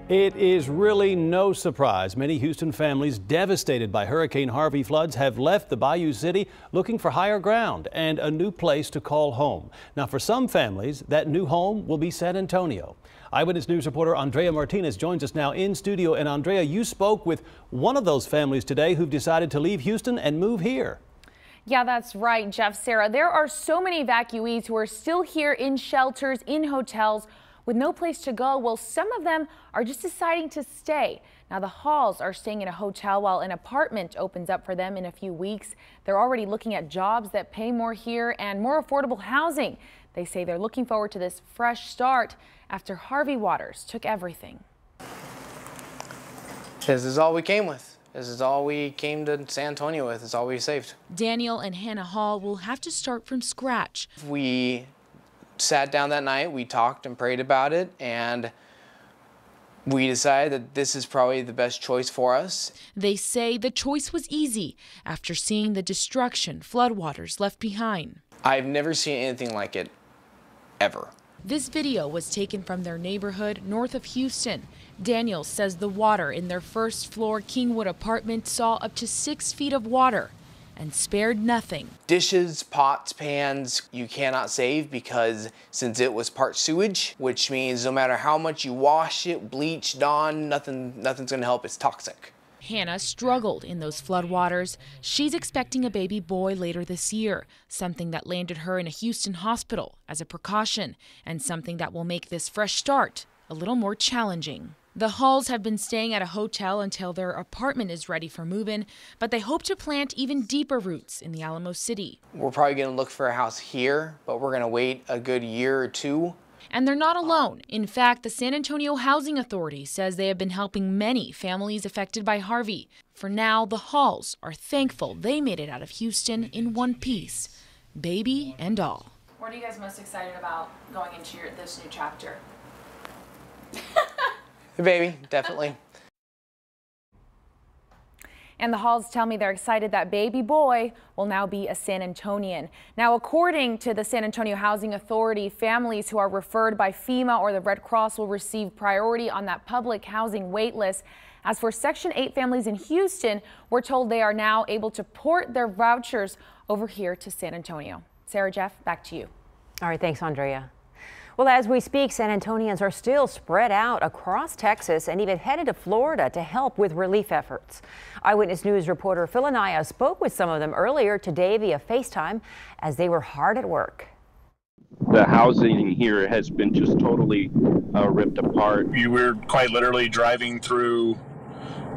It is really no surprise many Houston families devastated by Hurricane Harvey floods have left the Bayou City looking for higher ground and a new place to call home. Now, for some families, that new home will be San Antonio. Eyewitness News reporter Andrea Martinez joins us now in studio. And Andrea, you spoke with one of those families today who've decided to leave Houston and move here. Yeah, that's right, Jeff. Sarah, there are so many evacuees who are still here in shelters, in hotels, with no place to go. Well, some of them are just deciding to stay. Now, the Halls are staying in a hotel while an apartment opens up for them in a few weeks. They're already looking at jobs that pay more here and more affordable housing. They say they're looking forward to this fresh start after Harvey waters took everything. This is all we came with. This is all we came to San Antonio with. It's all we saved. Daniel and Hannah Hall will have to start from scratch. We sat down that night, we talked and prayed about it, and we decided that this is probably the best choice for us. They say the choice was easy after seeing the destruction floodwaters left behind. I've never seen anything like it, ever. This video was taken from their neighborhood north of Houston. Daniel says the water in their first floor Kingwood apartment saw up to 6 feet of water and spared nothing. Dishes, pots, pans, you cannot save because since it was part sewage, which means no matter how much you wash it, bleach, Dawn, nothing's gonna help, it's toxic. Hannah struggled in those floodwaters. She's expecting a baby boy later this year, something that landed her in a Houston hospital as a precaution, and something that will make this fresh start a little more challenging. The Halls have been staying at a hotel until their apartment is ready for move-in, but they hope to plant even deeper roots in the Alamo City. We're probably going to look for a house here, but we're going to wait a good year or two. And they're not alone. In fact, the San Antonio Housing Authority says they have been helping many families affected by Harvey. For now, the Halls are thankful they made it out of Houston in one piece, baby and all. What are you guys most excited about going into this new chapter? The baby, definitely. And the Halls tell me they're excited that baby boy will now be a San Antonian. Now, according to the San Antonio Housing Authority, families who are referred by FEMA or the Red Cross will receive priority on that public housing wait list. As for Section 8 families in Houston, we're told they are now able to port their vouchers over here to San Antonio. Sarah, Jeff, back to you. All right, thanks, Andrea. Well, as we speak, San Antonians are still spread out across Texas and even headed to Florida to help with relief efforts. Eyewitness News reporter Phil Anaya spoke with some of them earlier today via FaceTime as they were hard at work. The housing here has been just totally ripped apart. You were quite literally driving through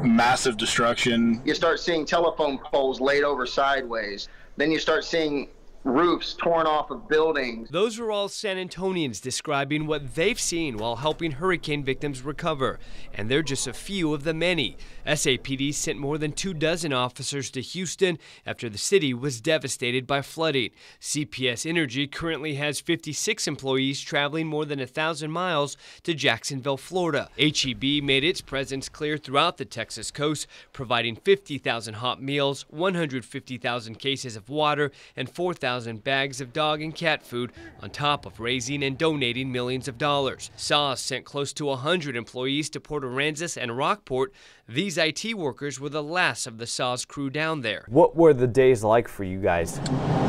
massive destruction. You start seeing telephone poles laid over sideways. Then you start seeing roofs torn off of buildings. Those are all San Antonians describing what they've seen while helping hurricane victims recover. And they're just a few of the many. SAPD sent more than 24 officers to Houston after the city was devastated by flooding. CPS Energy currently has 56 employees traveling more than 1,000 miles to Jacksonville, Florida. HEB made its presence clear throughout the Texas coast, providing 50,000 hot meals, 150,000 cases of water, and 4,000 bags of dog and cat food, on top of raising and donating millions of dollars. SAS sent close to 100 employees to Port Aransas and Rockport. These IT workers were the last of the SAS crew down there. What were the days like for you guys?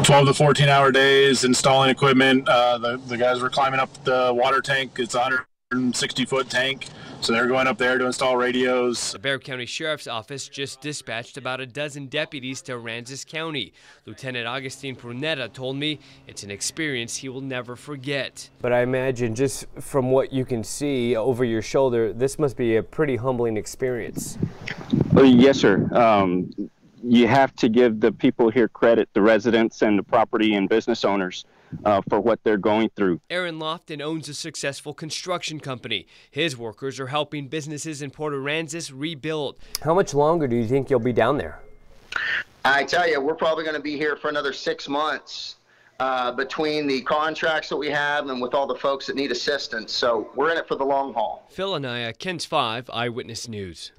12 to 14-hour days installing equipment. The guys were climbing up the water tank. It's a 160-foot tank. So they're going up there to install radios. The Bexar County Sheriff's Office just dispatched about a dozen deputies to Aransas County. Lieutenant Augustine Prunetta told me it's an experience he will never forget. But I imagine just from what you can see over your shoulder, this must be a pretty humbling experience. Yes, sir. You have to give the people here credit, the residents and the property and business owners, for what they're going through. Aaron Lofton owns a successful construction company. His workers are helping businesses in Port Aransas rebuild. How much longer do you think you'll be down there? I tell you, we're probably going to be here for another 6 months between the contracts that we have and with all the folks that need assistance. So we're in it for the long haul. Phil Anaya, KENS 5 Eyewitness News.